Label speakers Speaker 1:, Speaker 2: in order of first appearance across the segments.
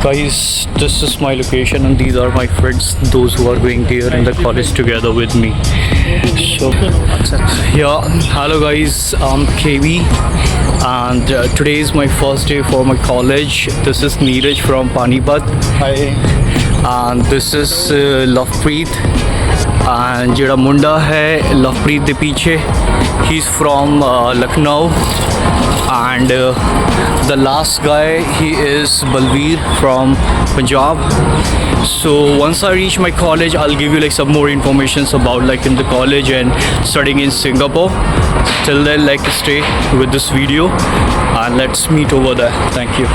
Speaker 1: Guys, this is my location and these are my friends, those who are going there in the college together with me. So yeah, hello guys, I'm KV and today is my first day for my college. This is Neeraj from Panipat.
Speaker 2: Hi.
Speaker 1: And this is Lovepreet and ਜਿਹੜਾ ਮੁੰਡਾ ਹੈ ਲਵਪ੍ਰੀਤ ਦੇ ਪਿੱਛੇ, he's from Lucknow. And the last guy, he is Balveer from Punjab. So once I reach my college, I'll give you like some more informations about like in the college and studying in Singapore. Till then, like stay with this video and let's meet over there. Thank you.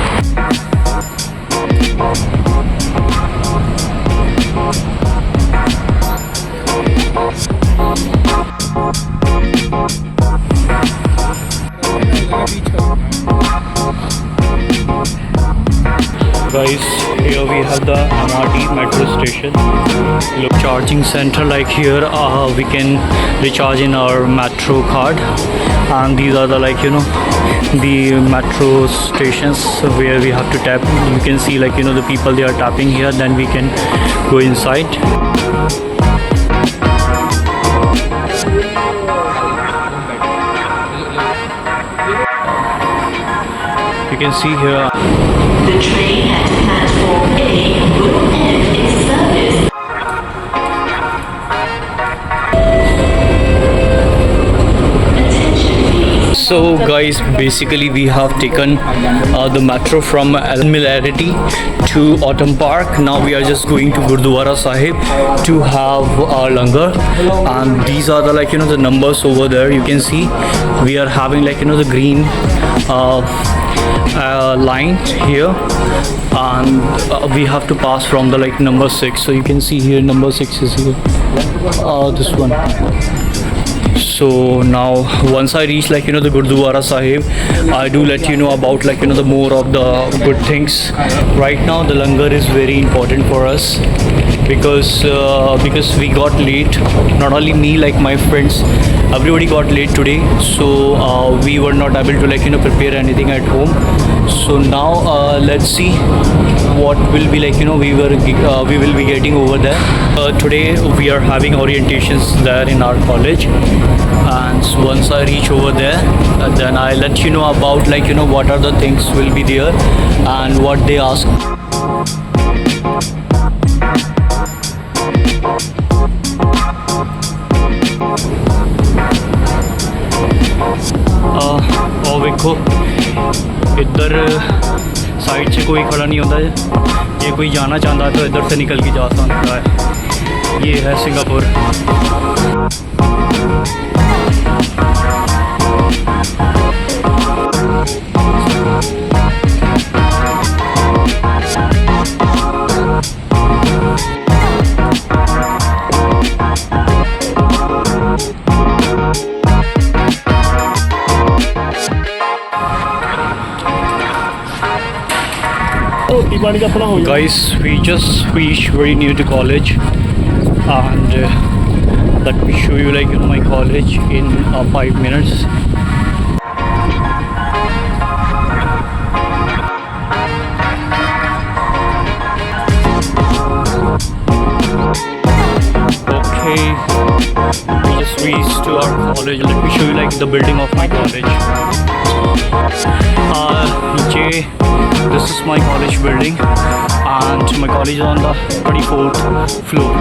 Speaker 1: Guys, here we have the MRT metro station. Look, charging center like here. We can recharge in our metro card, and these are the like the metro stations where we have to tap. You can see like the people, they are tapping here. Then we can go inside. You can see here.
Speaker 3: The train at platform A will end its service.
Speaker 1: So guys, basically we have taken the metro from Similarity to Autumn Park. Now we are just going to Gurdwara Sahib to have our langar, and these are the like the numbers over there. You can see we are having like the green line here, and we have to pass from the like number 6. So you can see here number 6 is here, this one. So now once I reach like the Gurdwara Sahib, I do let you know about like the more of the good things. Right now the langar is very important for us because we got late. Not only me, like my friends, everybody got late today. So we were not able to like prepare anything at home. So now let's see what will be like we will be getting over there. Today we are having orientations there in our college, and so once I reach over there, then I let you know about like what are the things will be there and what they ask. और देखो इधर side से कोई खड़ा नहीं होता है, ये कोई जाना चाहता है तो इधर से निकल के जा सकता है. ये है Singapore. Guys, we just reached very near to college, and let me show you like my college in 5 minutes. Okay, we just reached to our college. Let me show you like the building of my college. This is my college building, and my college is on the 24th floor.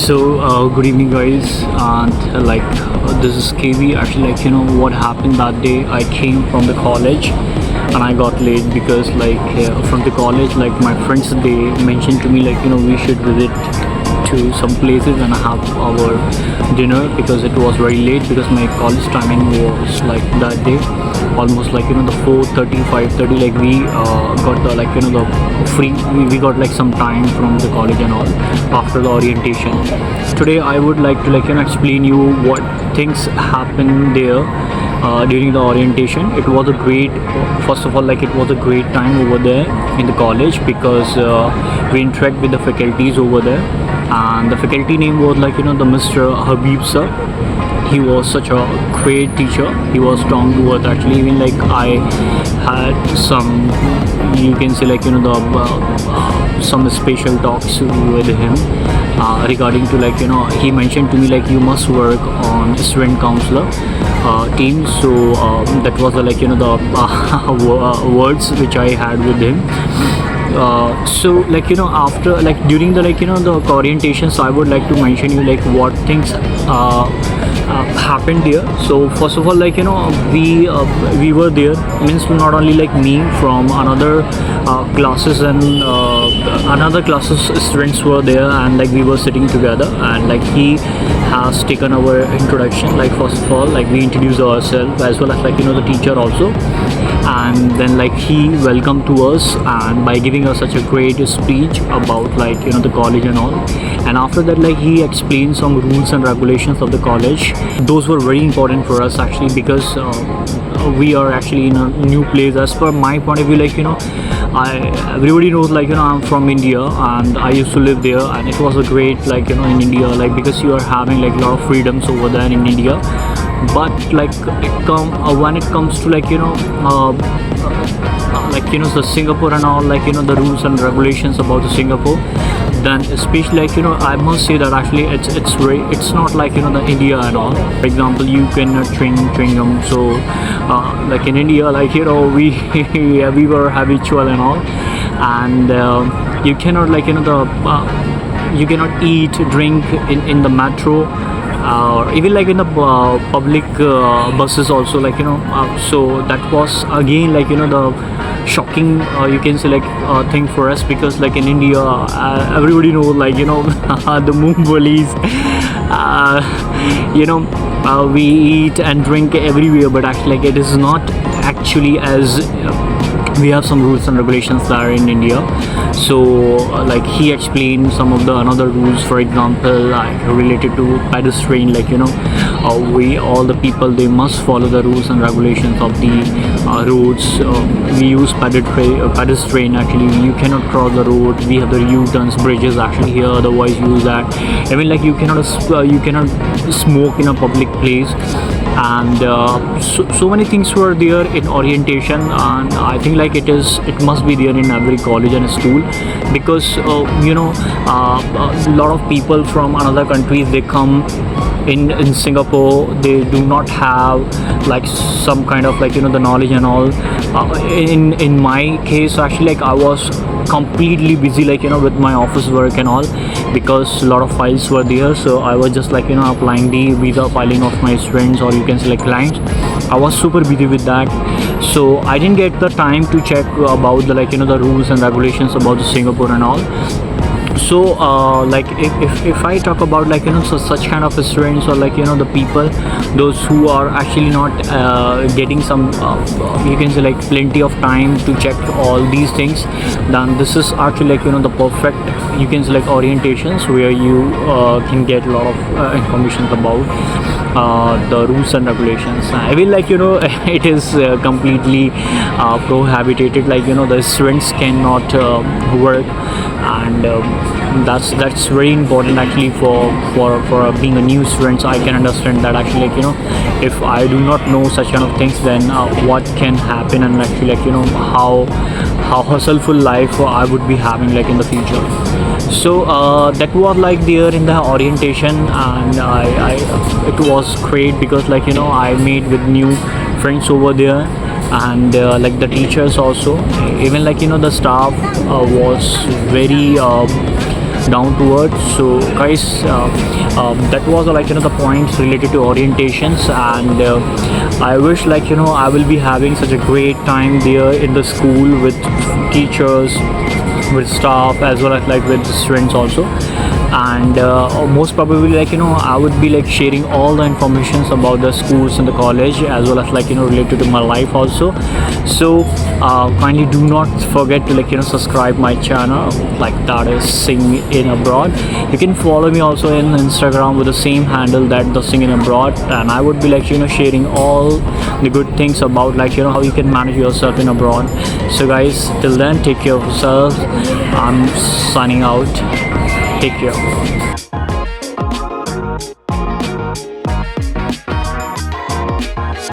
Speaker 1: Good evening, guys. And this is KV. Actually, what happened that day. I came from the college, and I got late because from the college, my friends, they mentioned to me we should visit to some places and have our dinner because it was very late because my college timing was that day almost the 4:30 5:30 we got the the free we got some time from the college and all after the orientation. Today I would like to explain you what things happened there during the orientation. It was a great, first of all, it was a great time over there in the college because we interact with the faculties over there, and the faculty name was the Mr. Habib sir. He was such a great teacher. He was down to earth actually. Even I had some, you can say some special talks with him regarding to he mentioned to me you must work on student counselor team. So that was the the words which I had with him. So after during the the orientation, so I would like to mention you what things happened there. So first of all we were there, means not only me, from another classes and another classes students were there, and we were sitting together, and he has taken our introduction. First of all we introduced ourselves as well as the teacher also, and then he welcomed to us and by giving us such a great speech about the college and all. And after that he explained some rules and regulations of the college. Those were very important for us actually because we are actually in a new place. As per my point of view, everybody knows I'm from India and I used to live there, and it was a great in India because you are having a lot of freedoms over there in India. But when it comes to the Singapore and all, the rules and regulations about the Singapore, then especially I must say that actually it's not the India and all. For example, you cannot chewing gum. So in India, we were habitual and all, and you cannot you cannot eat, drink in the metro, or even in the public buses also, so that was again the shocking you can say thing for us, because in India everybody knows the Moongbalis, we eat and drink everywhere, but actually it is not actually as we have some rules and regulations that are in India. So he explained some of the another rules, for example related to pedestrian, we all the people, they must follow the rules and regulations of the roads. We use pedestrian actually. You cannot cross the road. We have the U-turns, bridges actually here, otherwise use that. Even you cannot smoke in a public place, and so many things were there in orientation, and I think it must be there in every college and school, because a lot of people from another countries, they come in Singapore. They do not have some kind of the knowledge and all. In my case actually I was completely busy with my office work and all, because a lot of files were there. So I was just applying the visa filing of my students, or you can say clients. I was super busy with that, so I didn't get the time to check about the the rules and regulations about the Singapore and all. So if I talk about such kind of students, or the people, those who are actually not getting some you can say plenty of time to check all these things, then this is actually the perfect, you can say orientations, where you can get a lot of information about the rules and regulations. I will it is completely prohibited, the students cannot work, and that's very important actually for being a new student. So I can understand that actually if I do not know such kind of things, then what can happen, and actually how hustleful life I would be having in the future. So that was there in the orientation, and I it was great because I made with new friends over there, and the teachers also. Even the staff was very down to earth. So guys, that was like the points related to orientations, and I wish I will be having such a great time there in the school with teachers, with staff, as well as with the students also. And most probably I would be sharing all the informations about the schools and the college, as well as related to my life also. So kindly do not forget to subscribe my channel, that is Sing in Abroad. You can follow me also in Instagram with the same handle, that the Sing in Abroad, and I would be sharing all the good things about how you can manage yourself in abroad. So guys, till then, take care of yourself. I'm signing out. Take care.